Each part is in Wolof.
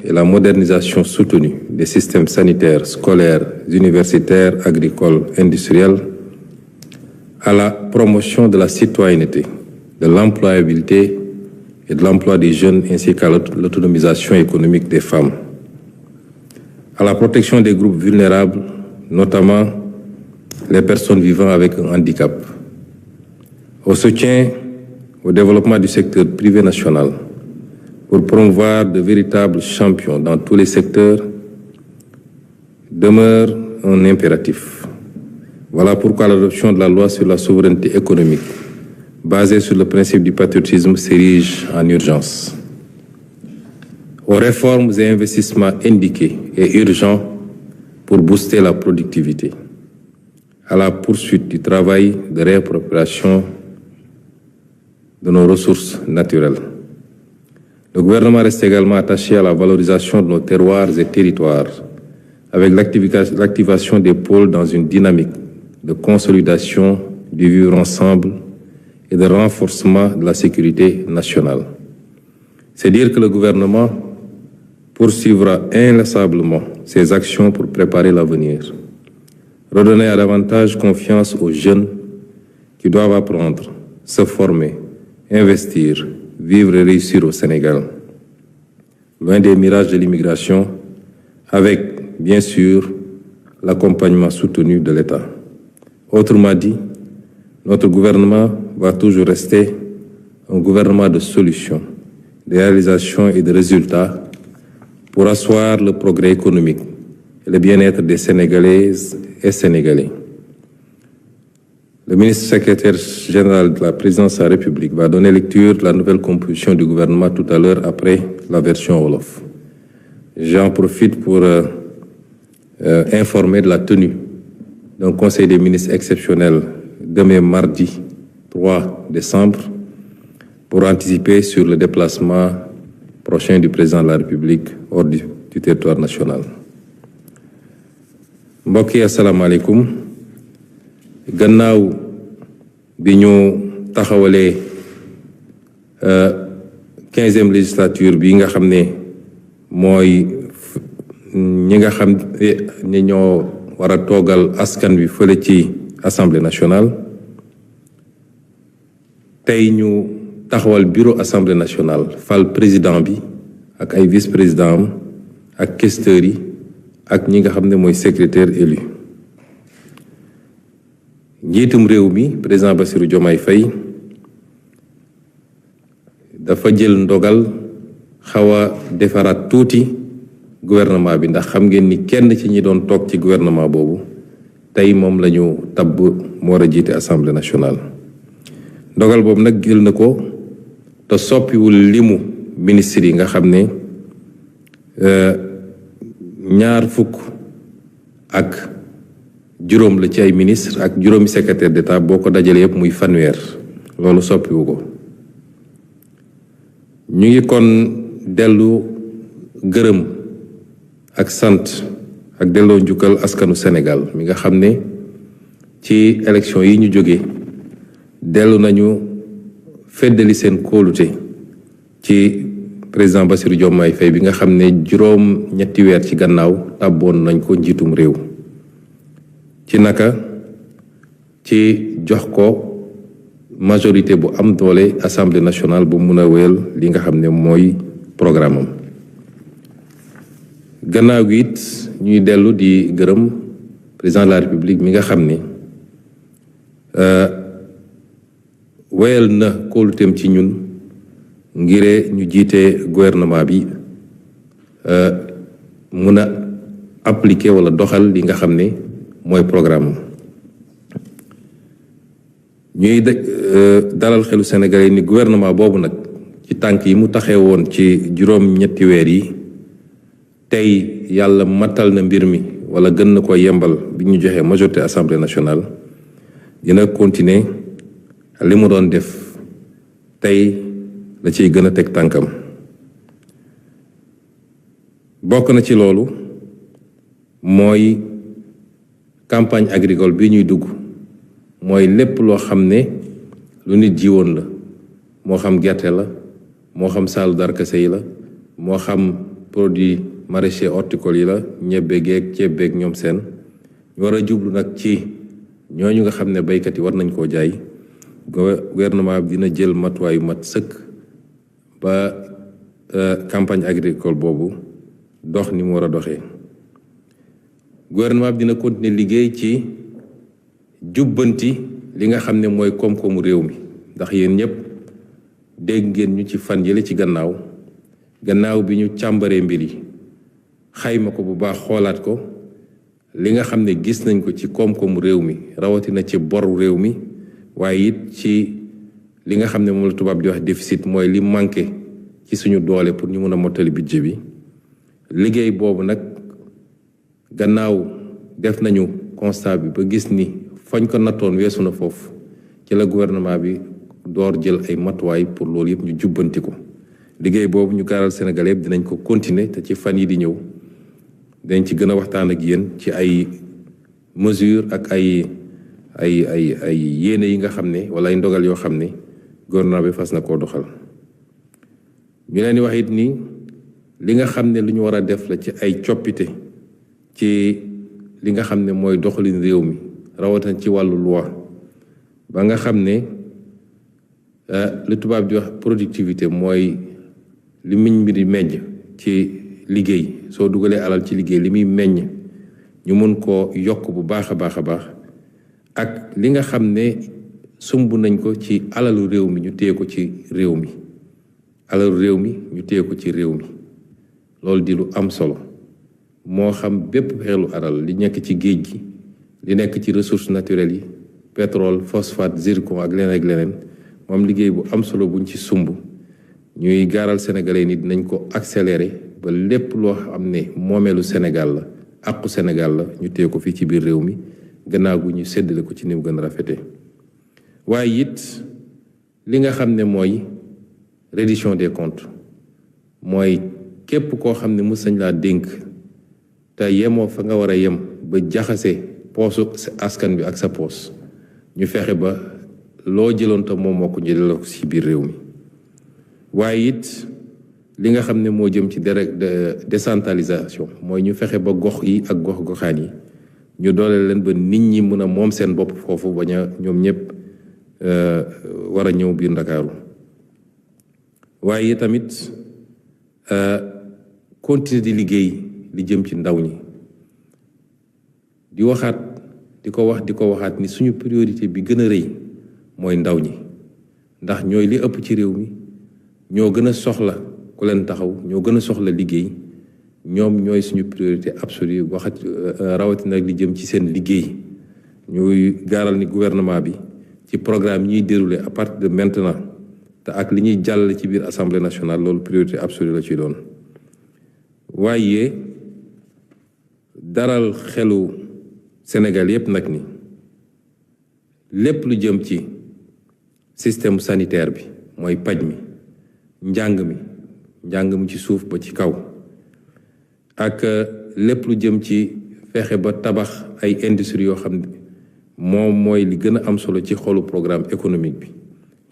et la modernisation soutenue des systèmes sanitaires, scolaires, universitaires, agricoles, industriels, à la promotion de la citoyenneté, de l'employabilité et de l'emploi des jeunes ainsi qu'à l'autonomisation économique des femmes, à la protection des groupes vulnérables, notamment les personnes vivant avec un handicap, au soutien au développement du secteur privé national pour promouvoir de véritables champions dans tous les secteurs demeure un impératif. Voilà pourquoi l'adoption de la loi sur la souveraineté économique, basée sur le principe du patriotisme, s'érige en urgence. Aux réformes et investissements indiqués et urgents pour booster la productivité, à la poursuite du travail de réappropriation de nos ressources naturelles. Le gouvernement reste également attaché à la valorisation de nos terroirs et territoires, avec l'activation des pôles dans une dynamique de consolidation du vivre ensemble et de renforcement de la sécurité nationale. C'est dire que le gouvernement poursuivra inlassablement ses actions pour préparer l'avenir, redonner à davantage confiance aux jeunes qui doivent apprendre, se former, investir, vivre et réussir au Sénégal, loin des mirages de l'immigration, avec, bien sûr, l'accompagnement soutenu de l'État. Autrement dit, notre gouvernement va toujours rester un gouvernement de solutions, de réalisations et de résultats pour asseoir le progrès économique et le bien-être des Sénégalaises et Sénégalais. Le ministre secrétaire général de la présidence de la République va donner lecture de la nouvelle composition du gouvernement tout à l'heure après la version Wolof. J'en profite pour informer de la tenue d'un conseil des ministres exceptionnel demain mardi 3 décembre pour anticiper sur le déplacement prochain du président de la République hors du territoire national. Mbokk yi asalaamaaleykum. Gannaaw bi ñu taxawalee 15e législature bi nga xam ne mooy ñi nga xam ne ñoo war a toogal askan wi fële ci assemblée nationale tey ñu taxawal bureau assemblée nationale fal président bi ak ay vice-président am ak questeurs yi ak ñi nga xam ne mooy secrétaire élu. njiitum réew mi président Bassirou Diomaye Faye dafa jël ndogal xaw a defaraat tuuti gouvernement bi ndax xam ngeen ni kenn ci ñi doon toog ci gouvernement boobu tey moom la ñu tabb mu war a jiite assemblée nationale. ndogal boobu nag jël na ko te soppiwul limu ministre yi nga xam ne 20 ak juróom la ci ay ministre ak juróomi secrétaire d'État boo ko dajalee yëpp muy fanweer loolu soppiwu ko. ñu ngi kon dellu gërëm ak sant ak delloo njukkal askanu Sénégal mi nga xam ne ci élection yi ñu jóge dellu nañu feddali seen kóolute ci président Bassirou Diomaye Faye bi nga xam ne juróom ñetti weer ci gannaaw tàbboon nañ ko njiitum réew ci naka ci jox ko majorité bu am doole assemblée nationale bu mun a wéyal li nga xam ne mooy programme am. gannaaw gi it ñuy dellu di gërëm président de la république mi nga xam ne wéyal na kóoluteem ci ñun ngir ñu jiite gouvernement bi mun a appliquer wala doxal li nga xam ne mooy programme. ñuy dalal xelu Sénégalais ni gouvernement boobu nag ci tànk yi mu taxee woon ci juróom ñetti weer yi tey yàlla matal na mbir mi wala gën na ko yembal bi ñu joxee majorité assemblée nationale dina continuer li mu doon def tey la ciy gën a teg tànkam. bokk na ci loolu mooy campagne agricole bi ñuy dugg mooy lépp loo xam ne lu nit jiwoon la moo xam gerte la moo xam saalu darkase yi la moo xam produits maraîchers horticoles yi la ñebbe geeg ceeb beeg ñoom seen ñu war a jublu nag ci ñooñu nga xam ne baykat yi war nañ koo jaay gouvernement bi dina jël matuwaayu mat sëkk ba campagne agricole boobu dox ni mu war a doxee. Gouvernement bi dina continuer liggéey ci jubbanti li nga xam ne mooy koom-koomu réew mi ndax yéen ñëpp dégg ngeen ñu ci fan yële ci gannaaw bi ñu càmbaree mbir yi xayma ko bu baax xoolaat ko li nga xam ne gis nañ ko ci koom-koomu réew mi rawatina ci boru réew mi waaye it ci li nga xam ne moom la tubaab di wax déficit mooy li manqué ci suñu doole pour ñu mën a mottali budget bi. liggéey boobu nag gannaaw def nañu constat bi ba gis ni fañ ko nattoon weesu na foofu ci la gouvernement bi door jël ay matuwaay pour loolu yëpp ñu jubbanti ko. liggéey boobu ñu gaaral Sénégal yëpp dinañ ko continuer te ci fan yi di ñëw dañ ci gën a waxtaan ak yéen ci ay mesures ak ay yéene yi nga xam ne wala ay ndogal yoo xam ne gouvernement bi fas na koo doxal. ñu leen di wax it ni li nga xam ne lu ñu war a def la ci ay coppite ci li nga xam ne mooy doxalin réew mi rawatina ci wàllu loi ba nga xam ne lu tubaab di wax productivité mooy li miñ bi di meññ ci liggéey soo dugalee alal ci liggéey li muy meññ ñu mën koo yokk bu baax a baax a baax ak li nga xam ne sumb nañ ko ci alalu réew mi ñu téye ko ci réew mi alalu réew mi ñu téye ko ci réew mi loolu di lu am solo moo xam bépp xeelu alal li nekk ci géej gi li nekk ci ressources naturelles yi pétrole phosphate zircon ak leneen moom liggéey bu am solo buñ ci sumb ñuy gaaral sénégalais ni dinañ ko accélérer ba lépp loo xam ne moomeelu Sénégal la àqu Sénégal la ñu téye ko fii ci biir réew mi gannaaw gu ñu séddale ko ci ni mu gën a rafetee. waaye it li nga xam ne mooy reddition des comptes mooy képp koo xam ne mës nañ laa dénk te yemoo fa nga war a yem ba jaxase poosu askan bi ak sa poos ñu fexe ba loo jëloon te moom moo ko jëlee ko ci biir réew mi. waaye it li nga xam ne moo jëm ci décentralisation mooy ñu fexe ba gox yi ak gox-goxaan yi ñu doole leen ba nit ñi mën a moom seen bopp foofu bañ a ñoom ñëpp war a ñëw biir Ndakaaru. waaye tamit continuer di liggéey li jëm ci ndaw ñi di ko waxaat ni suñu priorité bi gën a rëy mooy ndaw ñi ndax ñooy li ëpp ci réew mi ñoo gën a soxla ku leen taxaw ñoo gën a soxla liggéey ñoom ñooy suñu priorité absolue rawatina li jëm ci seen liggéey. ñuy gaaral ni gouvernement bi ci programme ñuy dérouler à partir de maintenant te ak li ñuy jàll ci biir assemblée nationale loolu priorité absolue la ci doon. waaye daral xelu Sénégal yépp nag ni lépp lu jëm ci système sanitaire bi mooy paj mi njàng mi ci suuf ba ci kaw ak lépp lu jëm ci fexe ba tabax ay industrie yoo xam ne moom mooy li gën a am solo ci xolu programme économique bi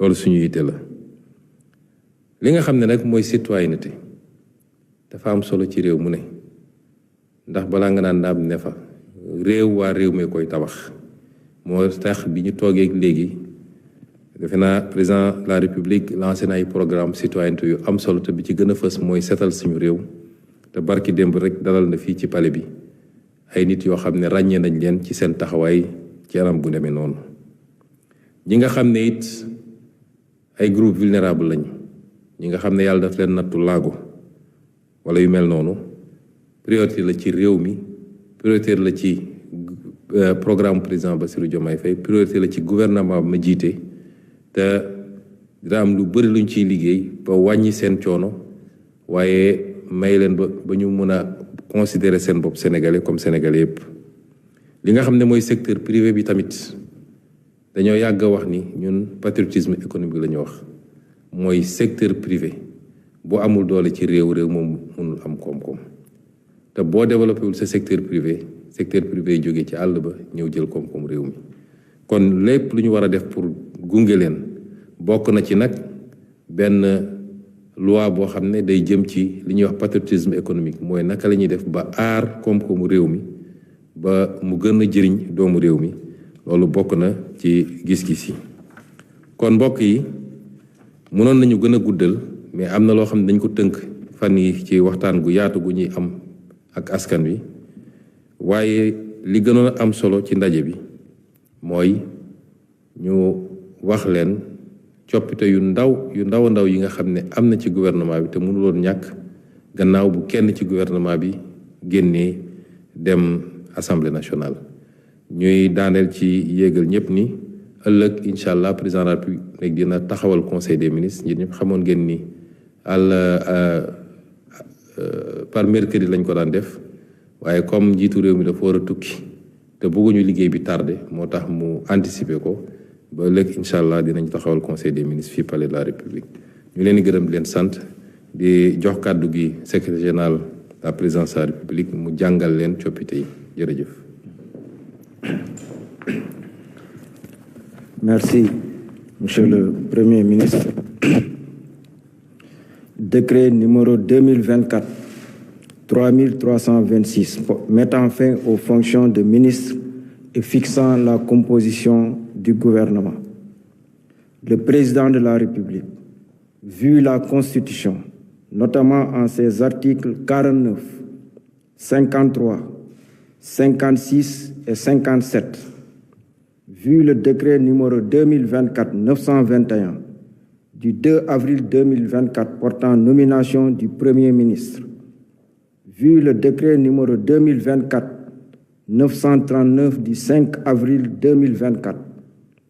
loolu suñu yitte la. li nga xam ne nag mooy citoyenneté dafa am solo ci réew mu ne ndax balaa nga naan naam ne fa waa réew mi koy tabax moo tax bi ñu toogee léegi defe naa président de la république lancé na ay programme citoyenneté yu am solo te bi ci gën a fës mooy setal suñu réew te barki démb rek dalal na fii ci palais bi ay nit yoo xam ne ràññee nañ leen ci seen taxawaay ci anam bu demee noonu. ñi nga xam ne it ay groupe vulnérable lañ ñi nga xam ne yàlla daf leen nattu laago wala yu mel noonu priorité la ci réew mi priorité la ci programme président Bassirou Diomaye Faye priorité la ci gouvernement ma jiite te dina am lu bëri luñ ciy liggéey ba wàññi seen coono waaye may leen ba ñu mën a considérer seen bopp sénégalais comme sénégalais yëpp. li nga xam ne mooy secteur privé bi tamit dañoo yàgg a wax ni ñun patriotisme économique la ñu wax mooy secteur privé bu amul doole ci réew moom mënul am koom-koom te boo développé wul sa secteur privé jógee ci àll ba ñëw jël koom-koom réew mi. kon lépp lu ñu war a def pour gunge leen bokk na ci nag benn loi boo xam ne day jëm ci li ñuy wax patriotisme économique mooy naka la ñuy def ba aar koom-koomu réew mi ba mu gën a jëriñ doomu réew mi loolu bokk na ci gis-gis yi. kon mbokk yi mënoon nañu gën a guddal mais am na loo xam ne dañ ko tënk fan yi ci waxtaan gu yaatu gu ñuy am ak askan wi waaye li gënoon a am solo ci ndaje bi mooy ñu wax leen coppite yu ndaw a ndaw yi nga xam ne am na ci gouvernement bi te mënuloon ñàkk gannaaw bu kenn ci gouvernement bi génnee dem assemblée nationale. ñuy daaneel ci yéegal ñëpp ni ëllëg incha allah président de la République dina taxawal conseil des ministres ñi ñëpp xamoon ngeen ni par mercredi lañ ko daan def waaye comme njiitu réew mi dafa war a tukki te bëgguñu liggéey bi tardé moo tax mu anticiper ko ba ëllëg incha allah dinañ taxawal conseil des ministres fii palais de la République. ñu leen di gërëm di leen sant di jox kàddu gi secrétaire général de la présidence de la République mu jàngal leen coppite yi jërëjëf. Merci, Monsieur le Premier ministre. Décret numéro 2024-3326 mettant fin aux fonctions de ministre et fixant la composition du gouvernement. Le président de la République, vu la Constitution, notamment en ses articles 49, 53, 56 et 57, vu le décret numéro 2024-921 du 2 avril 2024 portant nomination du Premier ministre, vu le décret numéro 2024-939 du 5 avril 2024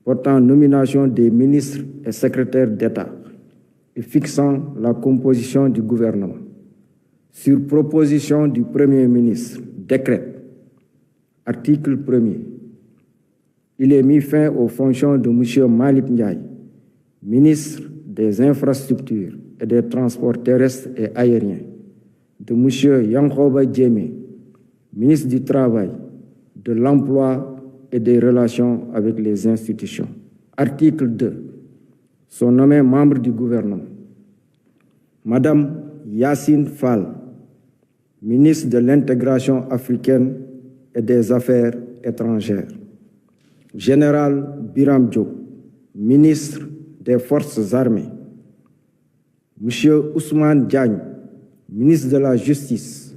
portant nomination des ministres et secrétaires d'État et fixant la composition du gouvernement, sur proposition du Premier ministre, décret, article 1er, il est mis fin aux fonctions de M. Malick Ndiaye, ministre des Infrastructures et des Transports terrestres et aériens, de M. Yankhoba Diémé, ministre du Travail, de l'Emploi et des Relations avec les institutions. Article 2. Sont nommés membres du gouvernement. Madame Yassine Fall, ministre de l'Intégration africaine et des Affaires étrangères. Général Biram Diop, ministre des Forces armées. Monsieur Ousmane Diagne, ministre de la Justice,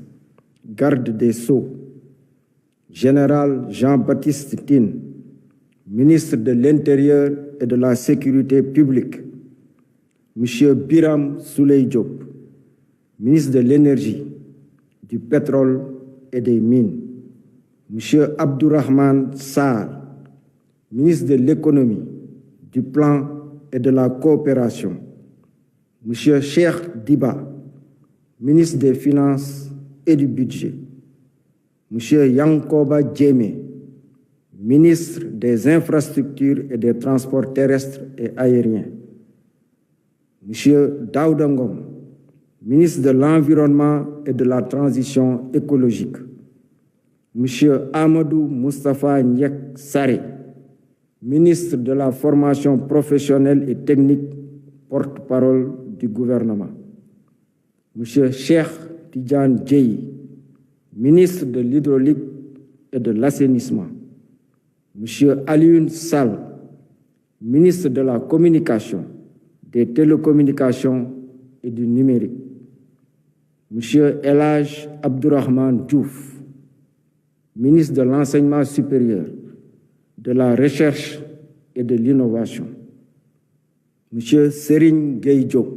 garde des Sceaux. Général Jean-Baptiste Tine, ministre de l'Intérieur et de la Sécurité publique. Monsieur Biram Souley Diop, ministre de l'Énergie, du Pétrole et des Mines. Monsieur Abdourahmane Sarr, ministre de l'Économie, du Plan et de la Coopération. Monsieur Cheikh Diba, ministre des Finances et du Budget. Monsieur Yankoba Diémé, ministre des Infrastructures et des Transports terrestres et aériens. Monsieur Daouda Ngom, ministre de l'Environnement et de la Transition écologique. Monsieur Amadou Moustapha Ndiek Saré, ministre de la Formation professionnelle et technique, porte-parole du gouvernement. Monsieur Cheikh Tidiane Dièye, ministre de l'Hydraulique et de l'Assainissement. Monsieur Alioune Sall, ministre de la Communication, des Télécommunications et du Numérique. Monsieur El Hadj Abdourahmane Diouf, ministre de l'Enseignement supérieur, de la Recherche et de l'Innovation. Monsieur Serigne Gueye Diop,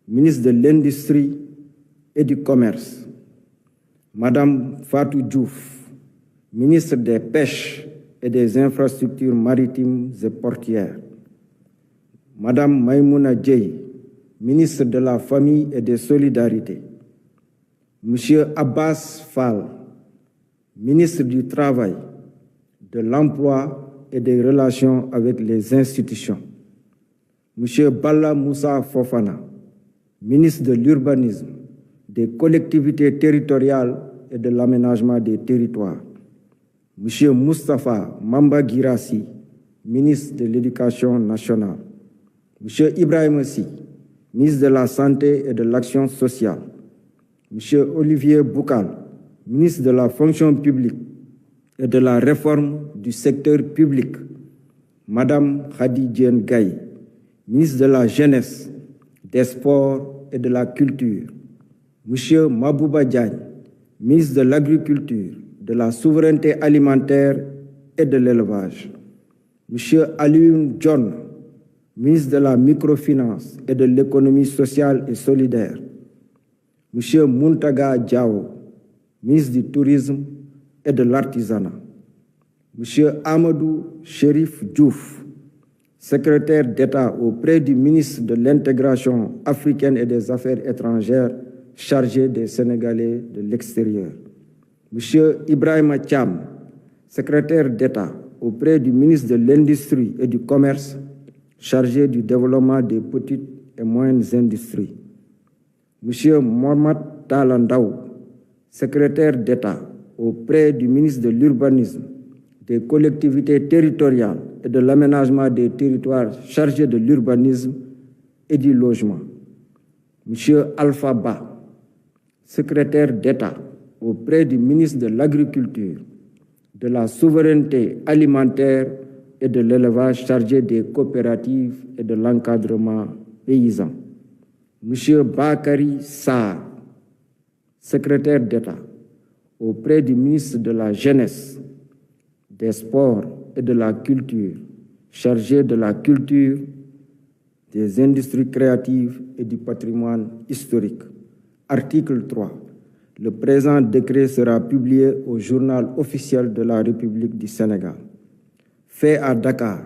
ministre de l'Industrie et du Commerce. Madame Fatou Diouf, ministre des Pêches et des Infrastructures maritimes et portuaires. Madame Maïmouna Dièye, ministre de la Famille et des Solidarités. Monsieur Abbas Fall, ministre du Travail, de l'Emploi et des Relations avec les institutions. Monsieur Balla Moussa Fofana, ministre de l'Urbanisme, des collectivités territoriales et de l'aménagement des territoires. Monsieur Moustapha Mamba Guirassi, ministre de l'Éducation nationale. Monsieur Ibrahim Sy, ministre de la Santé et de l'Action sociale, M. Olivier Boucal, ministre de la Fonction publique et de la Réforme du secteur public, Madame Khady Diène Gaye, ministre de la Jeunesse, des Sports et de la Culture, M. Mabouba Diagne, ministre de l'Agriculture, de la Souveraineté alimentaire et de l'Élevage, M. Alioune John, ministre de la Microfinance et de l'Économie sociale et solidaire, M. Mountaga Diao, ministre du Tourisme et de l'Artisanat, M. Amadou Chérif Diouf, secrétaire d'État auprès du ministre de l'Intégration africaine et des Affaires étrangères chargé des Sénégalais de l'extérieur, M. Ibrahima Thiam, secrétaire d'État auprès du ministre de l'Industrie et du Commerce chargé du développement des petites et moyennes industries, M. Mohamed Talandaou, secrétaire d'État auprès du ministre de l'Urbanisme, des collectivités territoriales et de l'aménagement des territoires chargé de l'urbanisme et du logement, M. Alpha Ba, secrétaire d'État auprès du ministre de l'Agriculture, de la Souveraineté alimentaire et de l'élevage chargé des coopératives et de l'encadrement paysan, M. Bakary Sarr, secrétaire d'État auprès du ministre de la Jeunesse, des Sports et de la Culture, chargé de la culture, des industries créatives et du patrimoine historique. Article 3. Le présent décret sera publié au Journal officiel de la République du Sénégal. Fait à Dakar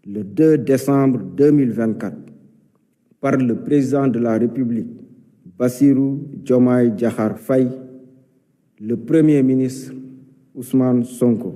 le 2 décembre 2024 par le président de la République, Bassirou Diomaye Diakhar Faye, le Premier ministre Ousmane Sonko.